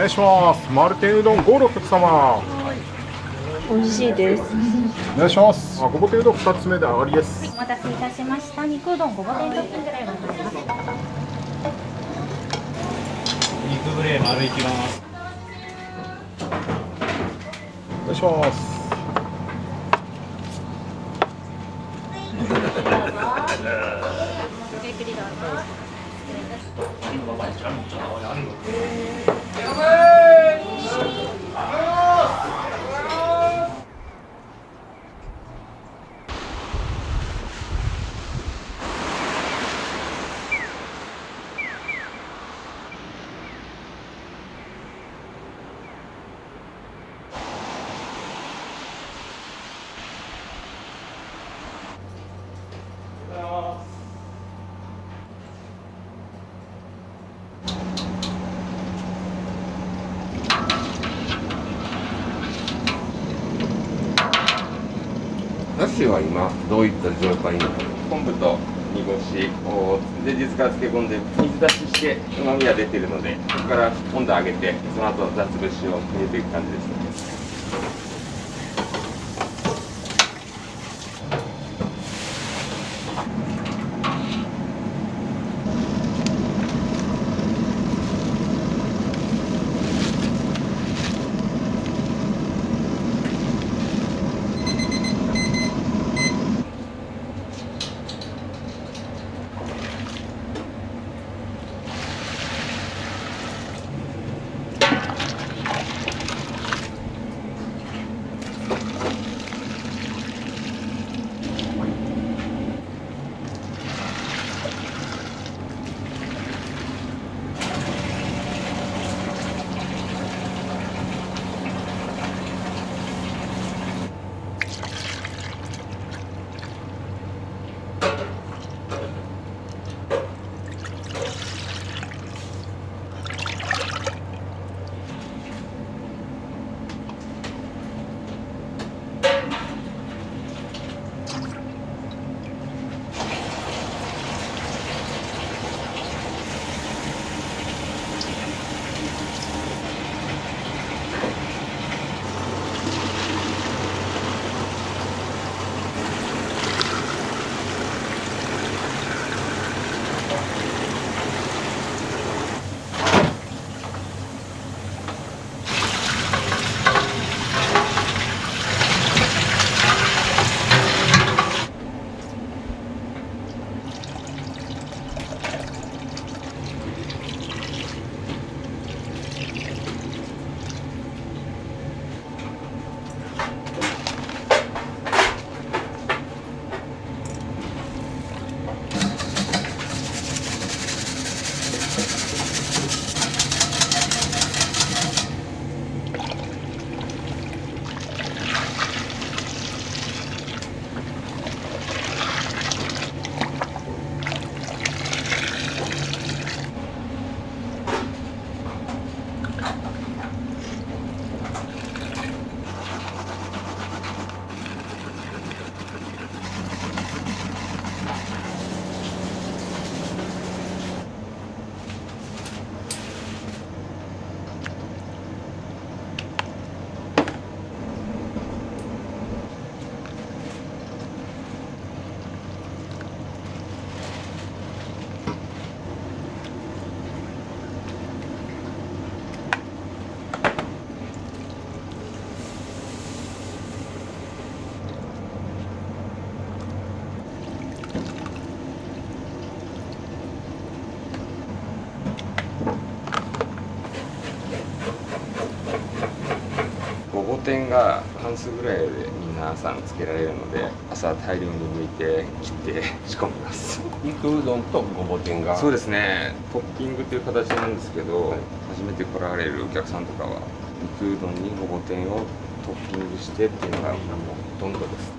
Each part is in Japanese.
願いします。丸天うどん5のお客様。美味しいです。お願いします。ごぼ天うどん2つ目で上がりです。お待たせいたしました。肉うどんごぼ天トッピングでございます。肉ブレ丸いきます。お願いします。ごゆっくりどうぞ。だしは今どういった状態なの？昆布と煮干しを前日から漬け込んで水出しして旨味が出ているので、そこから温度上げてその後雑節を入れていく感じです。ごぼ天が半数ぐらいで皆さんつけられるので、朝大量に剥いて切って仕込みます。肉うどんとごぼ天が。そうですね、トッピングという形なんですけど、初めて来られるお客さんとかは肉うどんにごぼ天をトッピングしてっていうのがもうほとんどです。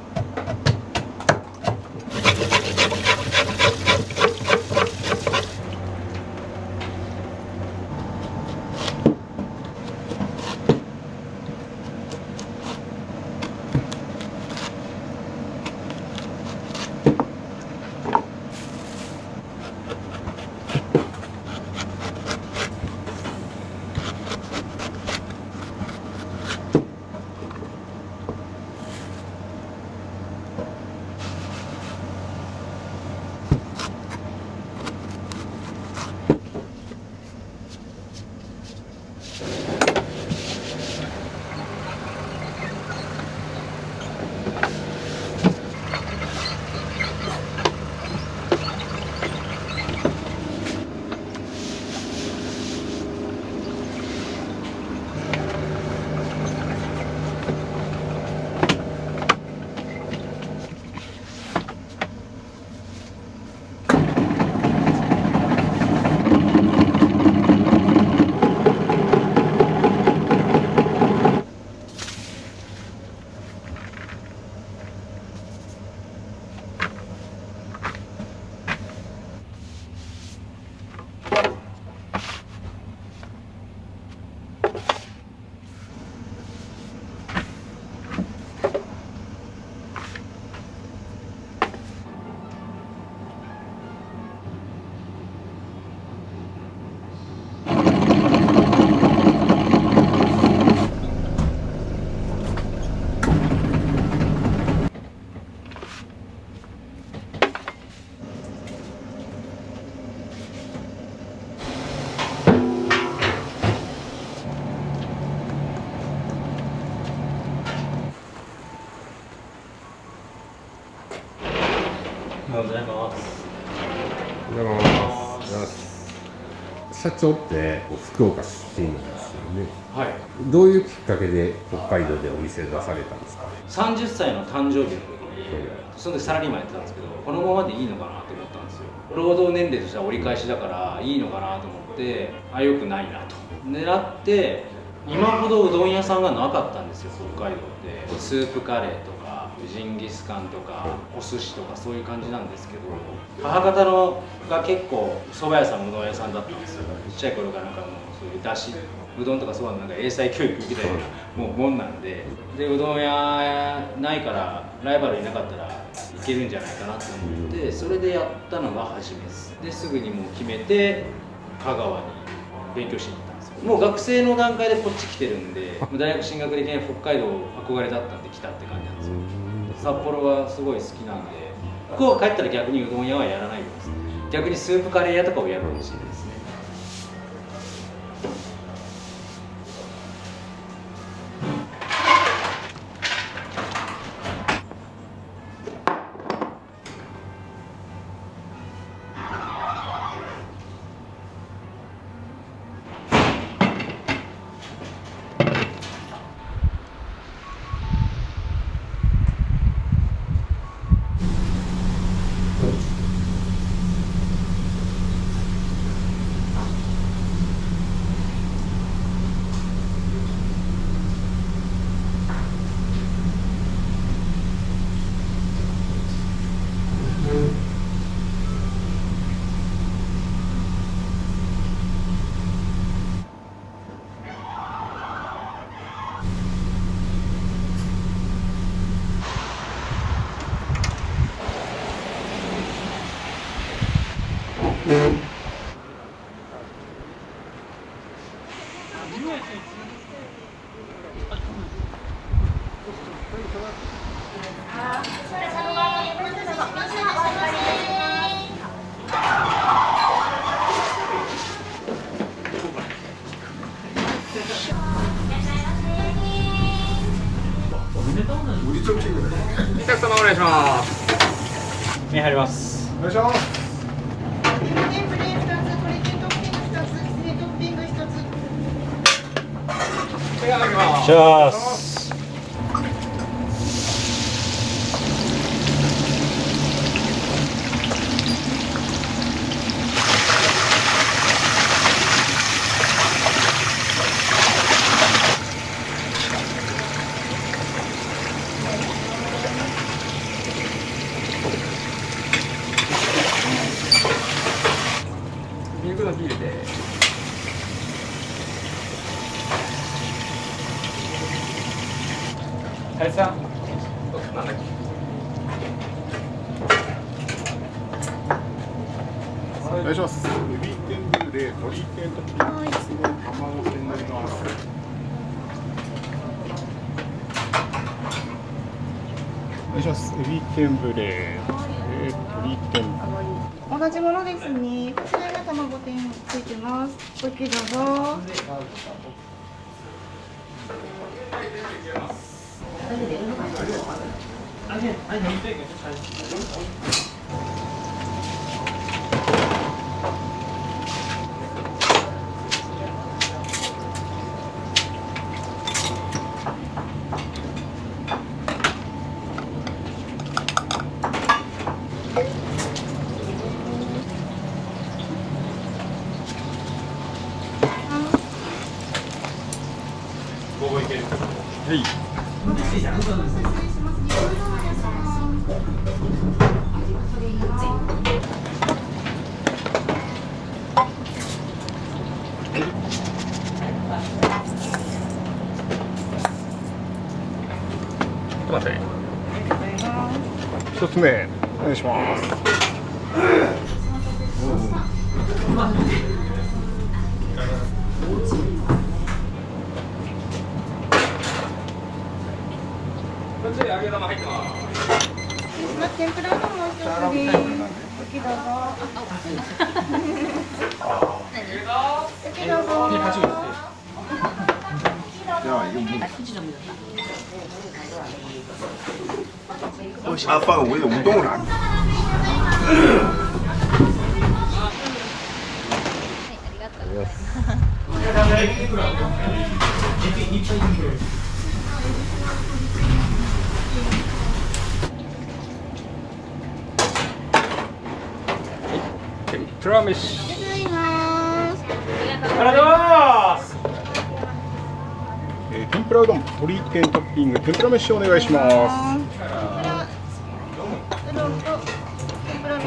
がとうございます。おはようございます。社長って福岡出身なんですよね。はい、どういうきっかけで北海道でお店出されたんですか。30歳の誕生日の時に、その時サラリーマンやってたんですけど、このままでいいのかなと思ったんですよ。労働年齢としては折り返しだからいいのかなと思って、良くないなと狙って、今ほどうどん屋さんがなかったんですよ、北海道って。スープカレーとかジンギスカンとかお寿司とかそういう感じなんですけど、母方のが結構蕎麦屋さんうどん屋さんだったんですよ。ちっちゃい頃からなんかもうそういうだしうどんとかそういうのなんか英才教育受けたようなもんなんで、うどん屋ないからライバルいなかったらいけるんじゃないかなと思って、それでやったのが初めです。ですぐにもう決めて香川に勉強しに行ったんですよ。もう学生の段階でこっち来てるんで、大学進学できない北海道憧れだったんで来たって感じなんですよ。札幌はすごい好きなんで、福岡帰ったら逆にうどん屋はやらないです。逆にスープカレー屋とかをやるかもしれないですね。お客様お願いします。目入ります。お願いします。天ぷら2つ、これでトッピング2つ、失礼トッピング1つ。手が上げます。しゃーす。肉のビールで。林さん。なんだっけ。お願いします。エビ天ブレ、鶏天と卵天になります。お願いします。エビ天ブレ、鶏天。同じものですね。こちらが卵天ついてます。ごゆっくりどうぞ。はい。待って。一つ目お願いします。こっち揚げ玉入ってます。天ぷらのもう一つです。ごゆっくりどうぞ。ごゆっくりどうぞ。야 이거 뭐 아빠가 왜 운동을 안天ぷら飯。天ぷらうどん鶏天トッピング天ぷら飯お願いします。うどんと天ぷら飯。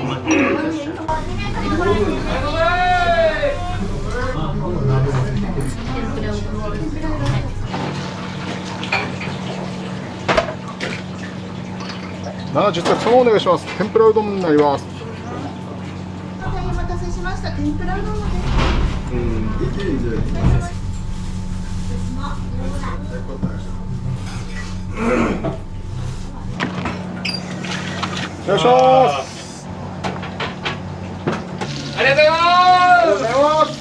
70着そのお願いします。天ぷらうどんになります。お待たせしました。天ぷらうどんです。お願いします。ありがとうございます。おはようございます。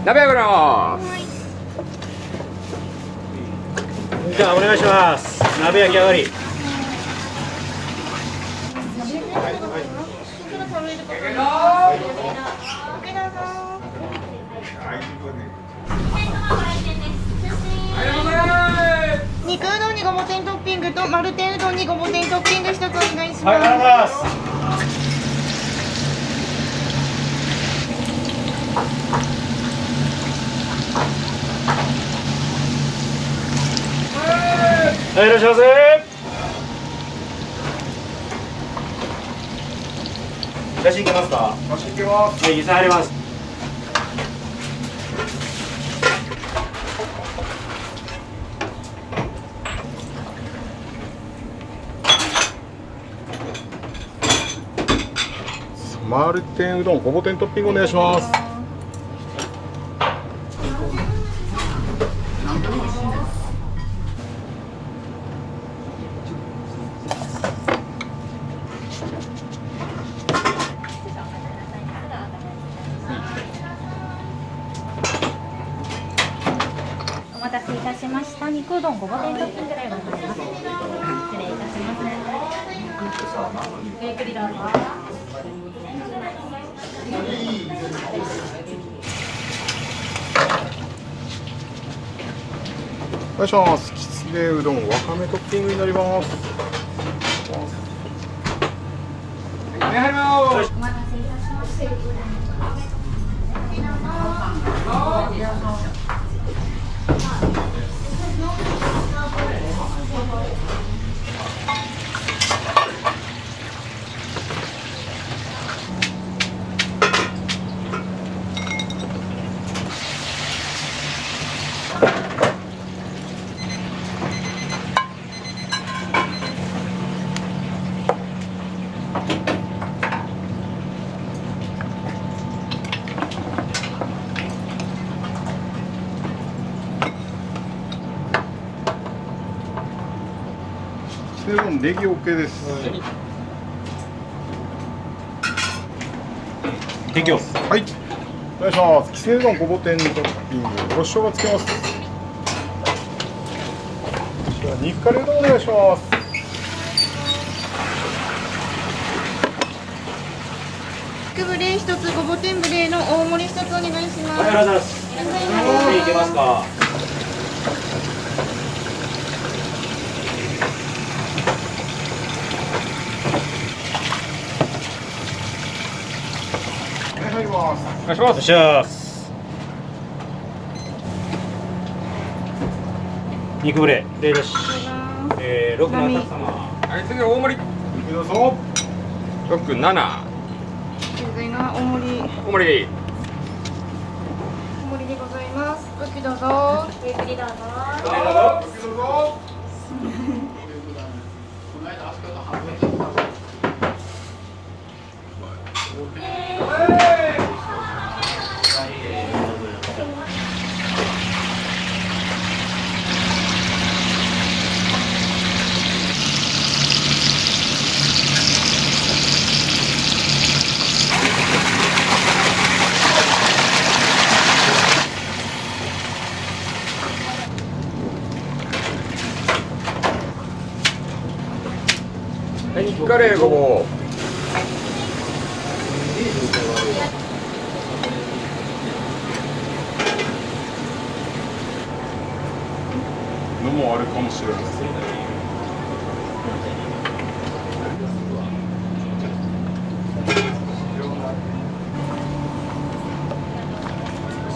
鍋油。じゃあお願いします。鍋焼き上がり。肉うどんにごぼ天トッピングと丸天うどんにごぼ天トッピング一つお願いします。はい、ありがとうございます。はい、いらっしゃいませ。出しいけますか。出しいけます。はい、椅子入ります。丸天うどんごぼ天トッピングお願いします。お待たせいたしました。肉うどんごぼ天トッピングでございます。失礼いたします。ごゆっくりどうぞ。お願いします。きつねうどんわかめトッピングになります。お待たせいたしました。きつねうどんネギ OK です。提供。はい。お願いします。きつねうどんごぼ天トッピングご生姜つけます。では肉カレーうどんお願いします。肉ブレ一つごぼ天ブレの大盛り一つお願いします。はい、ありがとうございます。いけますか。入ります。お願いします。よっしゃー。肉ブレ、例です。6のお客様。はい、次大盛り。どうぞ。6、7。現在が大盛り。大盛り。大盛りでございます。ごゆっくりどうぞ。ごゆっくりどうぞ。どうぞ。おカレーごぼう。のもあるかもしれないです。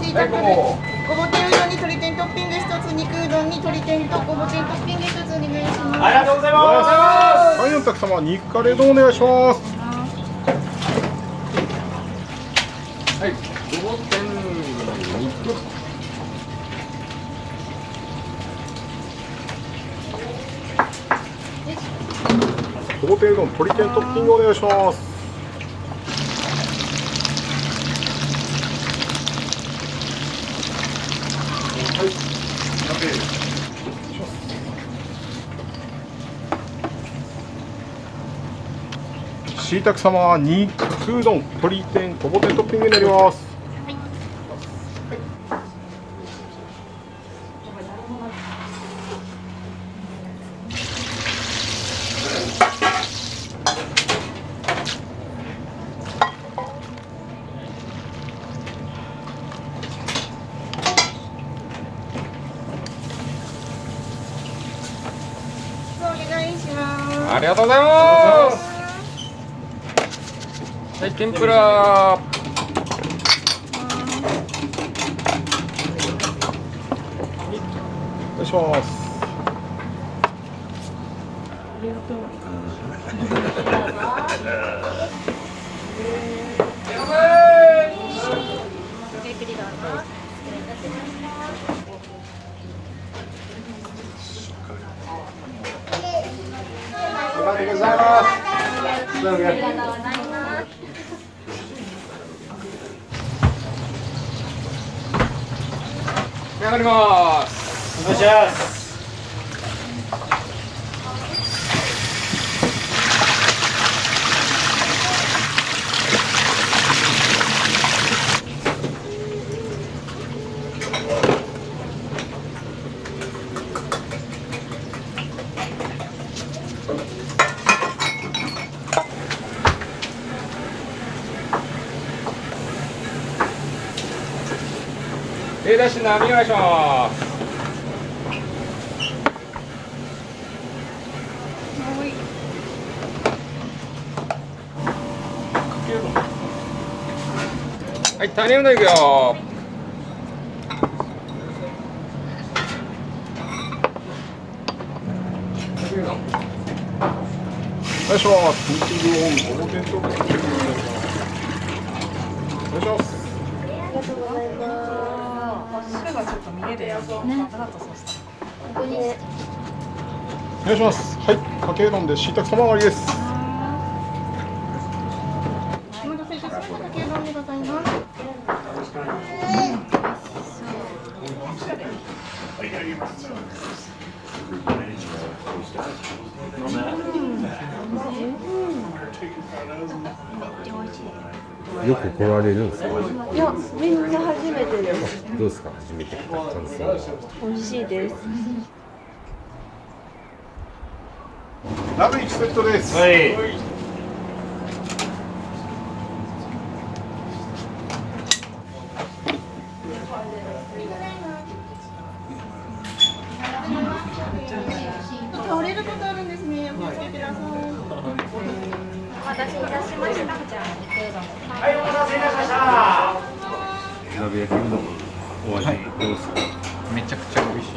しいたけごぼ天うどんに鶏天トッピング1つ、肉うどんに鶏天とごぼ天トッピング1つお願いします。ありがとうございます。はい、お客様、肉カレー丼お願いします。はい、ごぼ天肉。ごぼ天うどん、鶏天トッピングお願いします。はい、しいたけ様、肉うどん、鶏天、ごぼ天トッピングになります。お願いします。ありがとうございます。はい、天ぷら。お願いします。ごゆっくりどうぞ。失礼いたしました。ありがとうございます。ありがとうございます。仕上がります。お願いします。手出し並お願いします。はい、種うどんいくよ。お願いします。肉うどん、ごぼ天トッピングになります。お願いします。ありがとうございます。ここにね。お願いします。はい、かけうどんでしいたけ様終わりです。お待たせいたしました。かけうどんでございます。よく来られるんですか。いや、みんな初めてです。どうですか、初めて来た感想は。美味しいです。鍋1セットです。はい。倒れることあるんですね。お気をつけください。お待たせいたしました。じゃあ肉うどん。はい、お待たせいたしました。鍋焼きうどん、お味どうですか。めちゃくちゃ美味しい。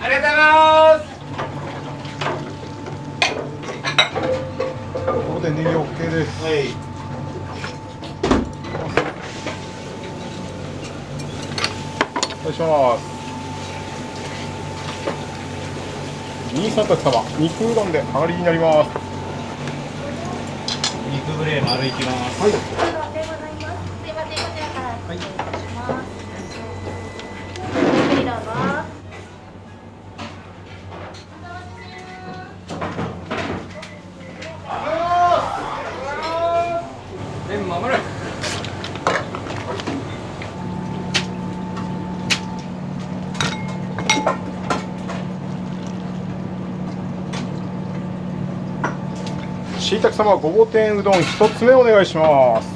ありがとうございます。ここでネギ OK です。はい。お願いします。兄さんたち様、肉うどんで上がりになります。肉ブレー丸いきます。はい。うどんでございます。すいません、こちらから失礼いたします。ゆっくりどうぞ。麺まもなく。しいたけ様ごぼ天うどん1つ目お願いします。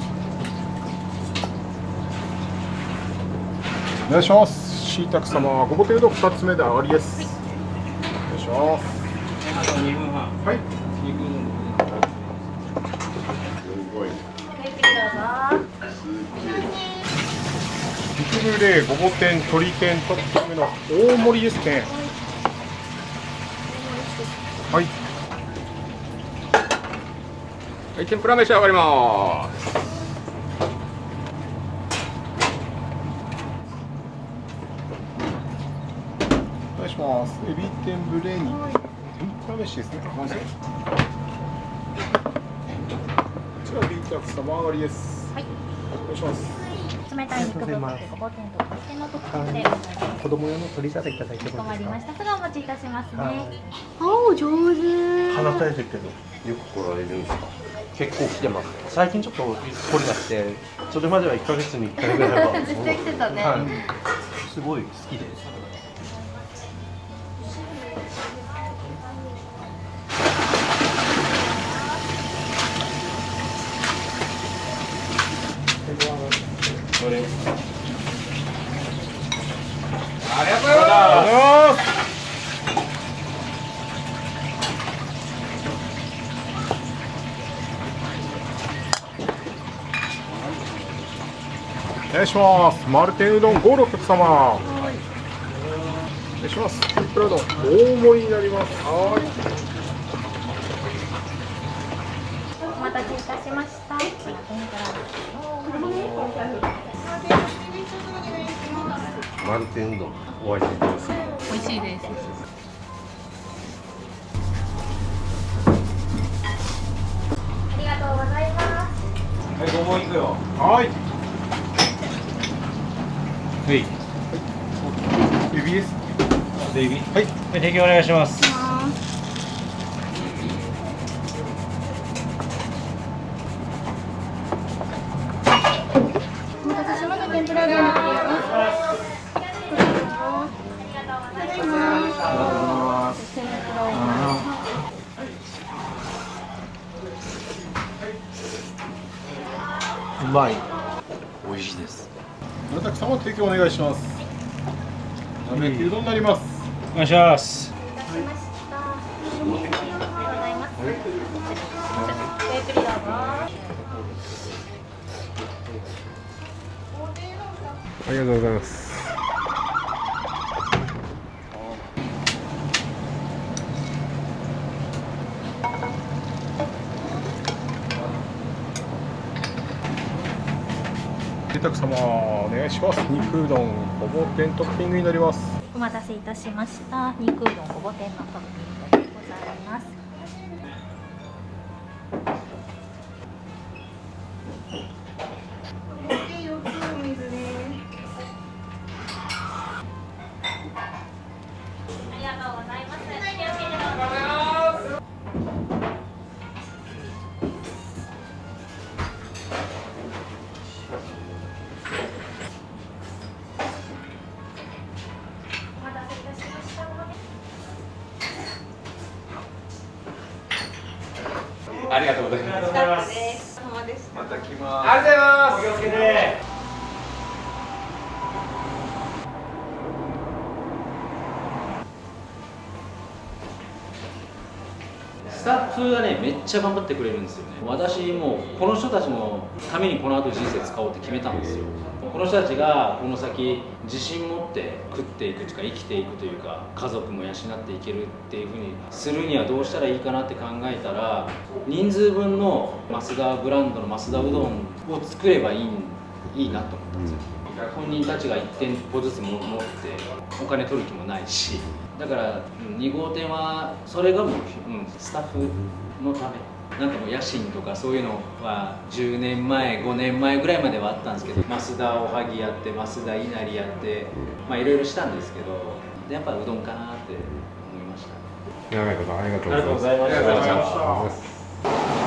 お願いします。しいたけ様ごぼ天うどん2つ目で上がりです。お願いします。あと2分半。はい。2分。すごい。ゆっくりどうぞ。肉ブレごぼ天鶏天トッピングの大盛りですね。はい。はい、天ぷら飯上がります。お願いします。エビ天ブレに天ぷら飯ですね。完成。こちらビータク様上がりです。はい。お願いします。冷たい肉ぶっかけごぼ天とかけのトッピングでございます。子供用の取り皿いただいてもかしこまりました。すぐお持ちいたしますね。おお、上手。話されてるけどよく来られるんですか？結構来てます。最近ちょっと来れなくて、それまでは1ヶ月に1回ぐらいはずっと来てたね。はい、すごい好きです。ありがとうございます。お願いします。丸天うどん5、6様。お願いします。天ぷらうどん大盛りになります。はい。お待たせいたしました。天ぷら丸天うどんおいしいです。美味しいです。ありがとうございます。はい、ごぼういくよ。はい。はい。エビです。エビ。はい。提供お願いします。お待たせしました。天ぷらうどんになります。うまい。美味しいです。丸田様提供お願いします。鍋焼きうどんになります。お願いします。いたしました。ありがとうございます。ごゆっくりどうぞ。ありがとうございます。ビータク様お願いします。肉うどんごぼ天トッピングになります。お待たせいたしました。肉うどんごぼ天のトッピングでございます。4つお水です。ありがとうございます。気をつけてどうぞ。お待たせいたしました。ありがとうございます。ありがとうございます。また来ます。ありがとうございます。お気をつけて。スタッフがね、めっちゃ頑張ってくれるんですよね。私もこの人たちのためにこの後人生使おうって決めたんですよ。この人たちがこの先自信持って食っていくというか生きていくというか家族も養っていけるっていうふうにするにはどうしたらいいかなって考えたら、人数分の増田ブランドの増田うどんを作ればいいなと思ったんですよ。本人たちが1店舗ずつ持ってお金取る気もないし、だから2号店はそれが目標、スタッフのため。なんかもう野心とかそういうのは10年前5年前ぐらいまではあったんですけど、増田おはぎやって増田いなりやってまあいろいろしたんですけど、やっぱうどんかなって思いました。長いことありがとうありがとうございました。ありがとうございました。